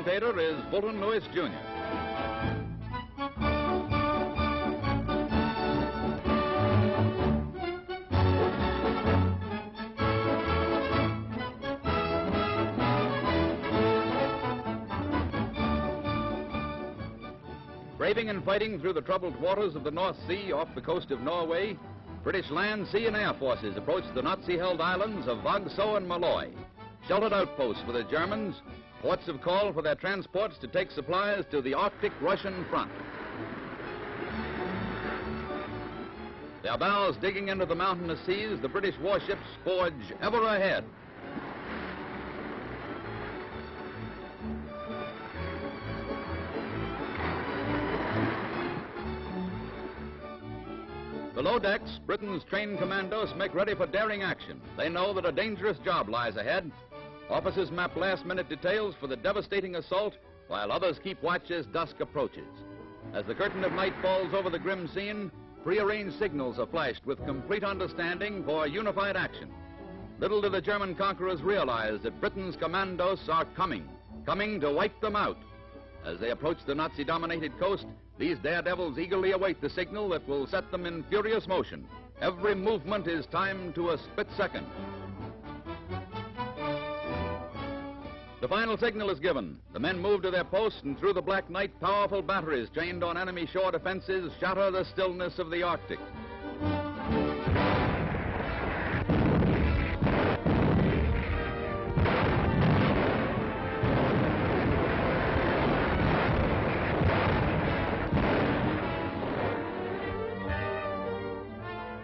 commentator is Fulton Lewis, Jr. Braving and fighting through the troubled waters of the North Sea off the coast of Norway, British land, sea, and air forces approached the Nazi-held islands of Vaagso and Maaloy, sheltered outposts for the Germans, ports of call for their transports to take supplies to the Arctic Russian front. Their bows digging into the mountainous seas, the British warships forge ever ahead. Below decks, Britain's trained commandos make ready for daring action. They know that a dangerous job lies ahead. Officers map last-minute details for the devastating assault, while others keep watch as dusk approaches. As the curtain of night falls over the grim scene, prearranged signals are flashed with complete understanding for unified action. Little do the German conquerors realize that Britain's commandos are coming to wipe them out. As they approach the Nazi-dominated coast, these daredevils eagerly await the signal that will set them in furious motion. Every movement is timed to a split second. The final signal is given. The men move to their posts, and through the black night, powerful batteries trained on enemy shore defenses shatter the stillness of the Arctic.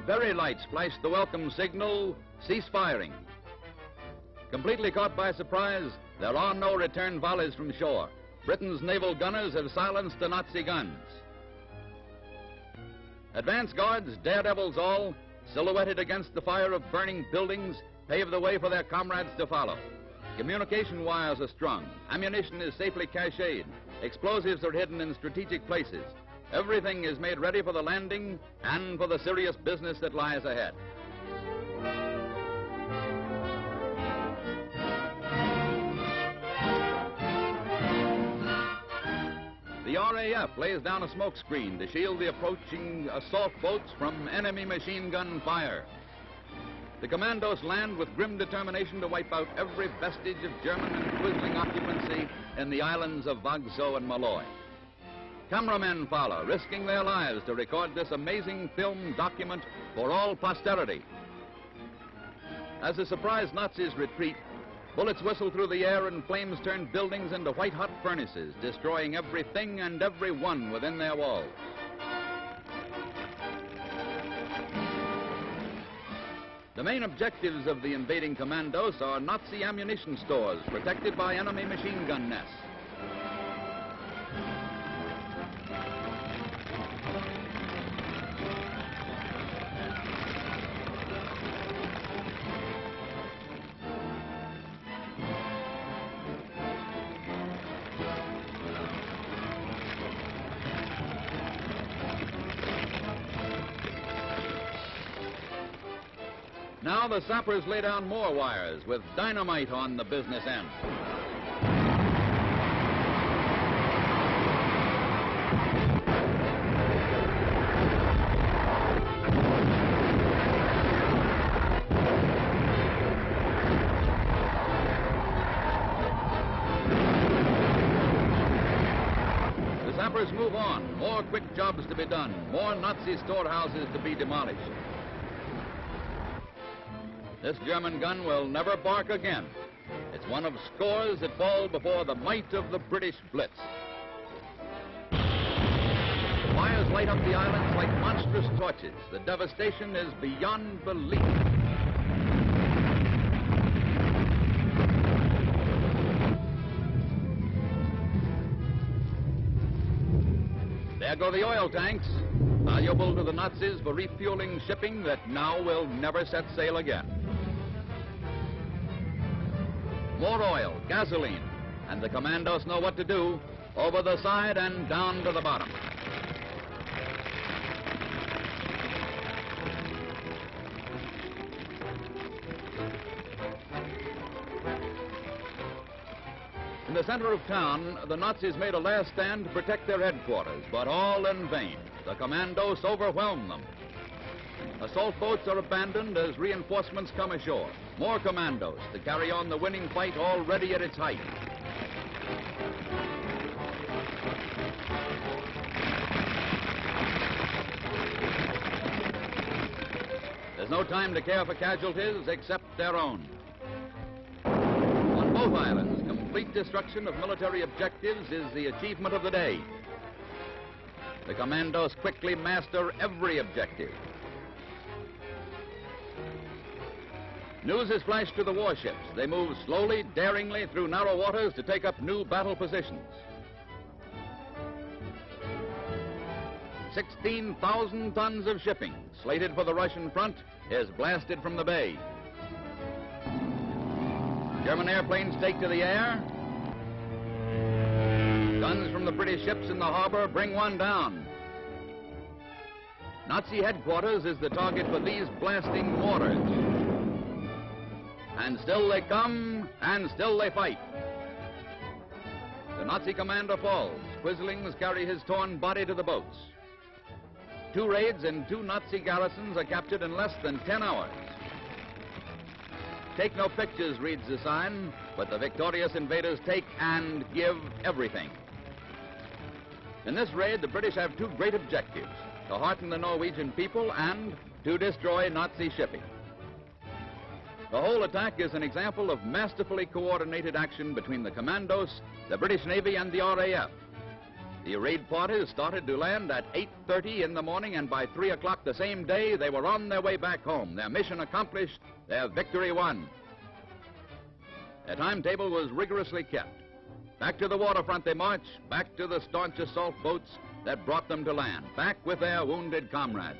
Very lights flash the welcome signal, cease firing. Completely caught by surprise, there are no return volleys from shore. Britain's naval gunners have silenced the Nazi guns. Advance guards, daredevils all, silhouetted against the fire of burning buildings, pave the way for their comrades to follow. Communication wires are strung, ammunition is safely cached, explosives are hidden in strategic places. Everything is made ready for the landing and for the serious business that lies ahead. The RAF lays down a smoke screen to shield the approaching assault boats from enemy machine gun fire. The Commandos land with grim determination to wipe out every vestige of German and Quisling occupancy in the islands of Vaagso and Maaloy. Cameramen follow, risking their lives to record this amazing film document for all posterity. As the surprised Nazis retreat, bullets whistle through the air and flames turn buildings into white-hot furnaces, destroying everything and everyone within their walls. The main objectives of the invading commandos are Nazi ammunition stores protected by enemy machine gun nests. Now the sappers lay down more wires with dynamite on the business end. The sappers move on, more quick jobs to be done, more Nazi storehouses to be demolished. This German gun will never bark again. It's one of scores that fall before the might of the British Blitz. The fires light up the islands like monstrous torches. The devastation is beyond belief. There go the oil tanks, valuable to the Nazis for refueling shipping that now will never set sail again. More oil, gasoline, and the commandos know what to do, over the side and down to the bottom. In the center of town, the Nazis made a last stand to protect their headquarters, but all in vain. The Commandos overwhelmed them. Assault boats are abandoned as reinforcements come ashore. More Commandos to carry on the winning fight already at its height. There's no time to care for casualties except their own. On both islands, complete destruction of military objectives is the achievement of the day. The Commandos quickly master every objective. News is flashed to the warships. They move slowly, daringly through narrow waters to take up new battle positions. 16,000 tons of shipping, slated for the Russian front, is blasted from the bay. German airplanes take to the air. Guns from the British ships in the harbor bring one down. Nazi headquarters is the target for these blasting mortars. And still they come, and still they fight. The Nazi commander falls. Quislings carry his torn body to the boats. 2 raids and 2 Nazi garrisons are captured in less than 10 hours. Take no pictures, reads the sign, but the victorious invaders take and give everything. In this raid, the British have 2 great objectives: to hearten the Norwegian people and to destroy Nazi shipping. The whole attack is an example of masterfully coordinated action between the Commandos, the British Navy, and the RAF. The raid parties started to land at 8:30 in the morning, and by 3 o'clock the same day, they were on their way back home. Their mission accomplished, their victory won. Their timetable was rigorously kept. Back to the waterfront they marched, back to the staunch assault boats that brought them to land, back with their wounded comrades.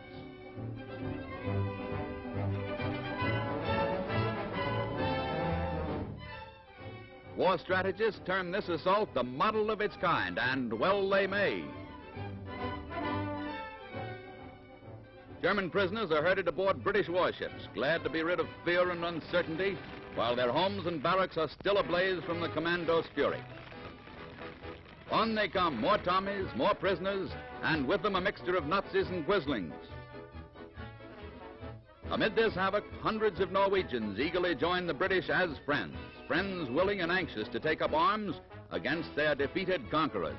War strategists term this assault the model of its kind, and well they may. German prisoners are herded aboard British warships, glad to be rid of fear and uncertainty, while their homes and barracks are still ablaze from the Commandos' fury. On they come, more Tommies, more prisoners, and with them a mixture of Nazis and Quislings. Amid this havoc, hundreds of Norwegians eagerly join the British as friends, friends willing and anxious to take up arms against their defeated conquerors.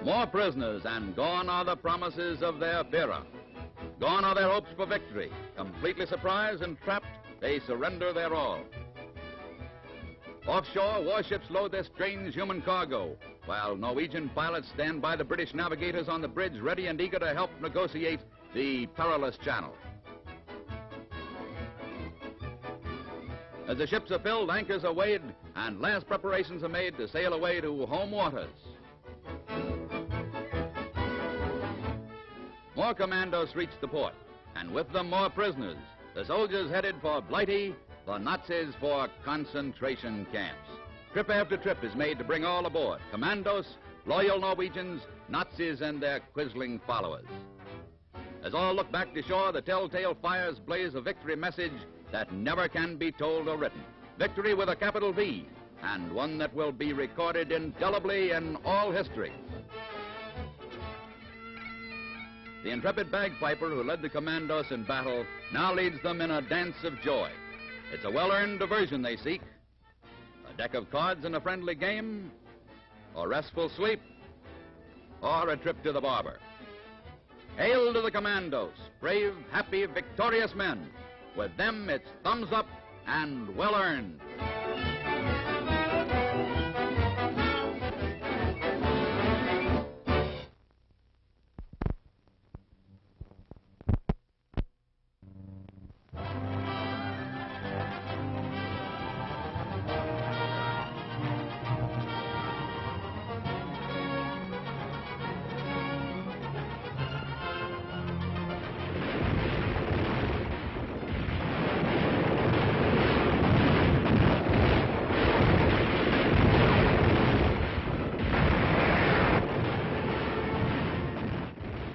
More prisoners, and gone are the promises of their Führer. Gone are their hopes for victory. Completely surprised and trapped, they surrender their all. Offshore, warships load their strange human cargo, while Norwegian pilots stand by the British navigators on the bridge, ready and eager to help negotiate the perilous channel. As the ships are filled, anchors are weighed, and last preparations are made to sail away to home waters. More Commandos reach the port, and with them more prisoners. The soldiers headed for Blighty, the Nazis for concentration camps. Trip after trip is made to bring all aboard: Commandos, loyal Norwegians, Nazis, and their quisling followers. As all look back to shore, the telltale fires blaze a victory message that never can be told or written. Victory with a capital V, and one that will be recorded indelibly in all history. The intrepid bagpiper who led the Commandos in battle now leads them in a dance of joy. It's a well-earned diversion they seek. A deck of cards and a friendly game, or restful sleep, or a trip to the barber. Hail to the Commandos, brave, happy, victorious men. With them, it's thumbs up and well-earned.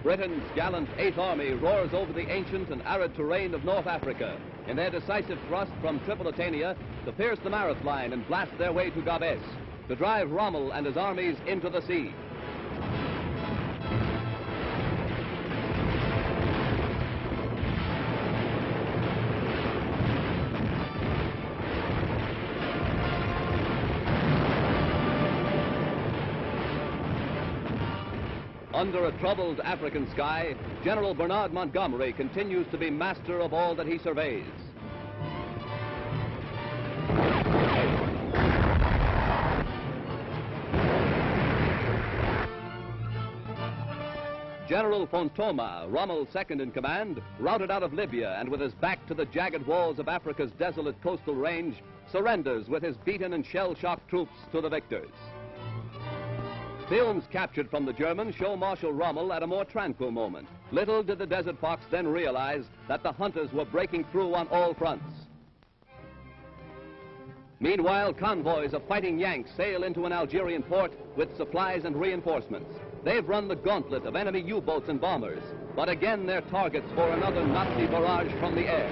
Britain's gallant 8th Army roars over the ancient and arid terrain of North Africa in their decisive thrust from Tripolitania to pierce the Mareth line and blast their way to Gabes, to drive Rommel and his armies into the sea. Under a troubled African sky, General Bernard Montgomery continues to be master of all that he surveys. General Fontoma, Rommel's second in command, routed out of Libya and with his back to the jagged walls of Africa's desolate coastal range, surrenders with his beaten and shell-shocked troops to the victors. Films captured from the Germans show Marshal Rommel at a more tranquil moment. Little did the Desert Fox then realize that the hunters were breaking through on all fronts. Meanwhile, convoys of fighting Yanks sail into an Algerian port with supplies and reinforcements. They've run the gauntlet of enemy U-boats and bombers, but again they're targets for another Nazi barrage from the air.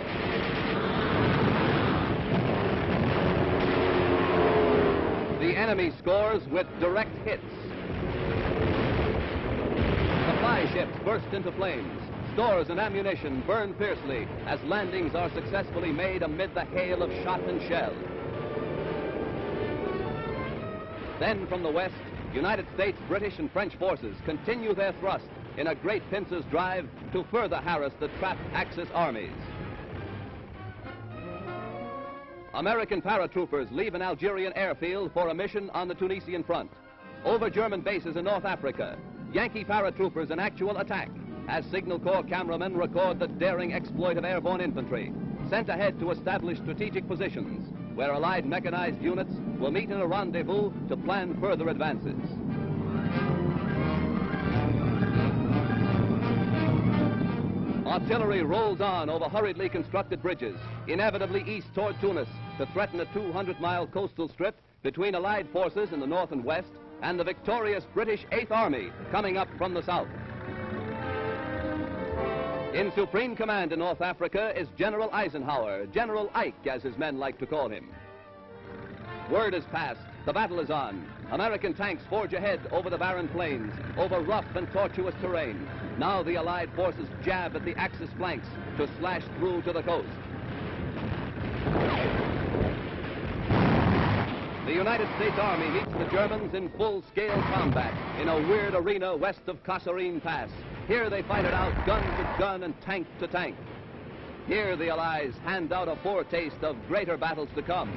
The enemy scores with direct hits. Supply ships burst into flames. Stores and ammunition burn fiercely as landings are successfully made amid the hail of shot and shell. Then from the west, United States, British, and French forces continue their thrust in a great pincer's drive to further harass the trapped Axis armies. American paratroopers leave an Algerian airfield for a mission on the Tunisian front. Over German bases in North Africa, Yankee paratroopers in actual attack as Signal Corps cameramen record the daring exploit of airborne infantry, sent ahead to establish strategic positions where Allied mechanized units will meet in a rendezvous to plan further advances. Artillery rolls on over hurriedly constructed bridges, inevitably east toward Tunis, to threaten a 200-mile coastal strip between Allied forces in the north and west and the victorious British 8th Army coming up from the south. In supreme command in North Africa is General Eisenhower, General Ike as his men like to call him. Word is passed, the battle is on. American tanks forge ahead over the barren plains, over rough and tortuous terrain. Now the Allied forces jab at the Axis flanks to slash through to the coast. The United States Army meets the Germans in full-scale combat in a weird arena west of Kasserine Pass. Here they fight it out gun to gun and tank to tank. Here the Allies hand out a foretaste of greater battles to come.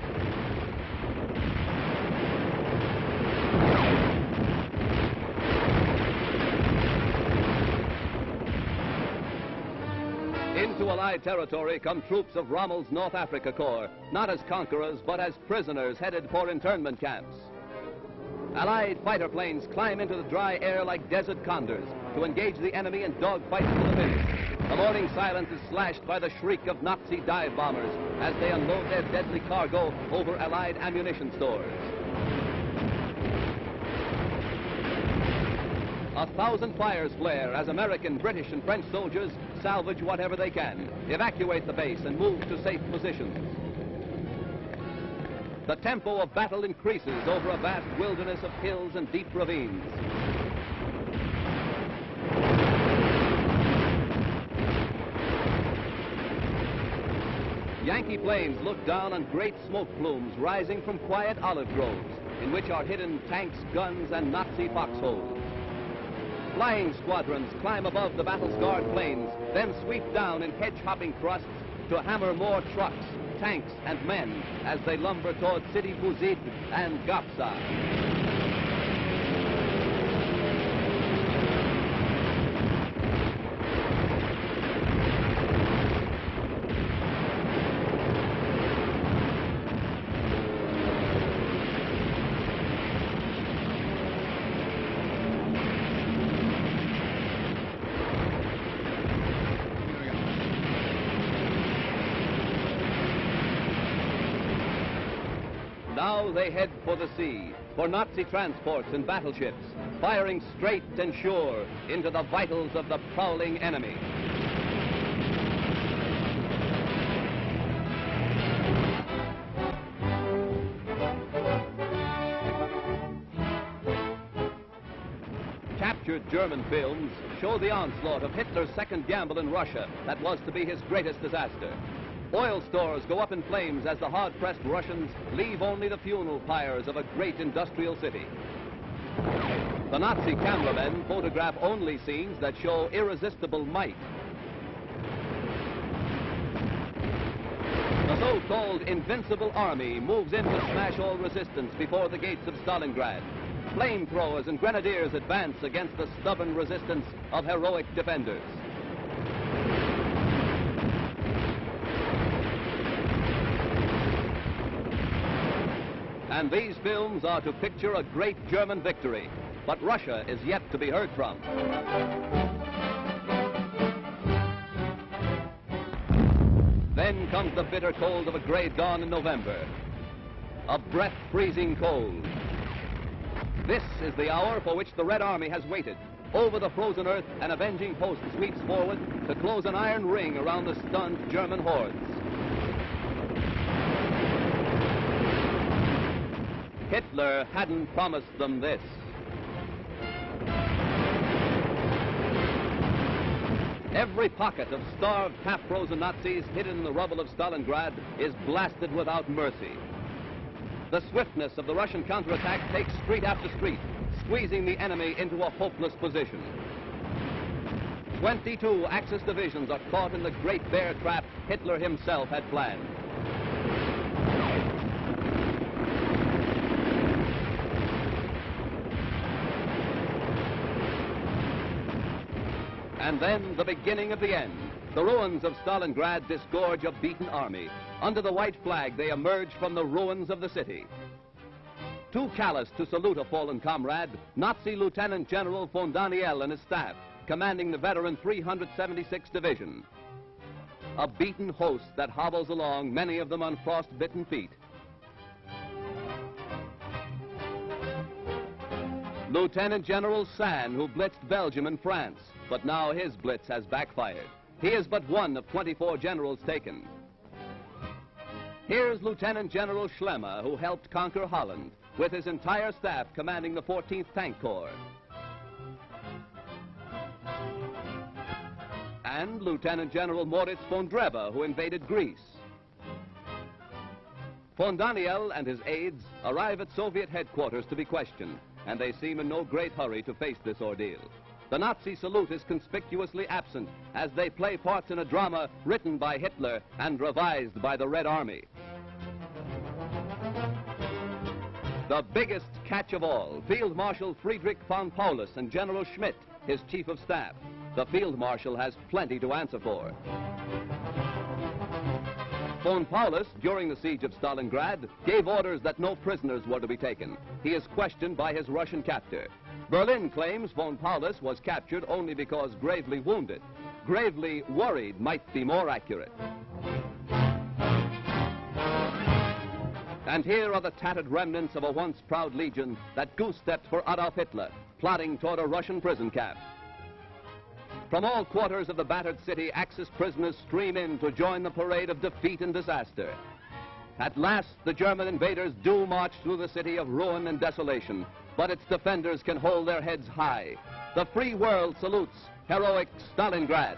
Into Allied territory come troops of Rommel's North Africa Corps, not as conquerors, but as prisoners headed for internment camps. Allied fighter planes climb into the dry air like desert condors to engage the enemy in dogfights to the finish. The morning silence is slashed by the shriek of Nazi dive bombers as they unload their deadly cargo over Allied ammunition stores. 1,000 fires flare as American, British, and French soldiers salvage whatever they can, evacuate the base, and move to safe positions. The tempo of battle increases over a vast wilderness of hills and deep ravines. Yankee planes look down on great smoke plumes rising from quiet olive groves, in which are hidden tanks, guns, and Nazi foxholes. Flying squadrons climb above the battle-scarred plains, then sweep down in hedge-hopping thrusts to hammer more trucks, tanks, and men as they lumber toward Sidi Bouzid and Gapsa. Now they head for the sea, for Nazi transports and battleships, firing straight and sure into the vitals of the prowling enemy. Captured German films show the onslaught of Hitler's second gamble in Russia that was to be his greatest disaster. Oil stores go up in flames as the hard-pressed Russians leave only the funeral pyres of a great industrial city. The Nazi cameramen photograph only scenes that show irresistible might. The so-called invincible army moves in to smash all resistance before the gates of Stalingrad. Flamethrowers and grenadiers advance against the stubborn resistance of heroic defenders. And these films are to picture a great German victory, but Russia is yet to be heard from. Then comes the bitter cold of a gray dawn in November. A breath-freezing cold. This is the hour for which the Red Army has waited. Over the frozen earth, an avenging host sweeps forward to close an iron ring around the stunned German hordes. Hitler hadn't promised them this. Every pocket of starved, half-frozen Nazis hidden in the rubble of Stalingrad is blasted without mercy. The swiftness of the Russian counterattack takes street after street, squeezing the enemy into a hopeless position. 22 Axis divisions are caught in the great bear trap Hitler himself had planned. And then the beginning of the end. The ruins of Stalingrad disgorge a beaten army. Under the white flag, they emerge from the ruins of the city. Too callous to salute a fallen comrade, Nazi Lieutenant General von Daniel and his staff, commanding the veteran 376th Division. A beaten host that hobbles along, many of them on frost-bitten feet. Lieutenant General Sand, who blitzed Belgium and France, but now his blitz has backfired. He is but one of 24 generals taken. Here's Lieutenant General Schlemmer, who helped conquer Holland, with his entire staff commanding the 14th Tank Corps. And Lieutenant General Moritz von Drebe, who invaded Greece. Von Daniel and his aides arrive at Soviet headquarters to be questioned, and they seem in no great hurry to face this ordeal. The Nazi salute is conspicuously absent as they play parts in a drama written by Hitler and revised by the Red Army. The biggest catch of all, Field Marshal Friedrich von Paulus and General Schmidt, his chief of staff. The Field Marshal has plenty to answer for. Von Paulus, during the siege of Stalingrad, gave orders that no prisoners were to be taken. He is questioned by his Russian captor. Berlin claims von Paulus was captured only because gravely wounded. Gravely worried might be more accurate. And here are the tattered remnants of a once proud legion that goose-stepped for Adolf Hitler, plodding toward a Russian prison camp. From all quarters of the battered city, Axis prisoners stream in to join the parade of defeat and disaster. At last, the German invaders do march through the city of ruin and desolation, but its defenders can hold their heads high. The free world salutes heroic Stalingrad.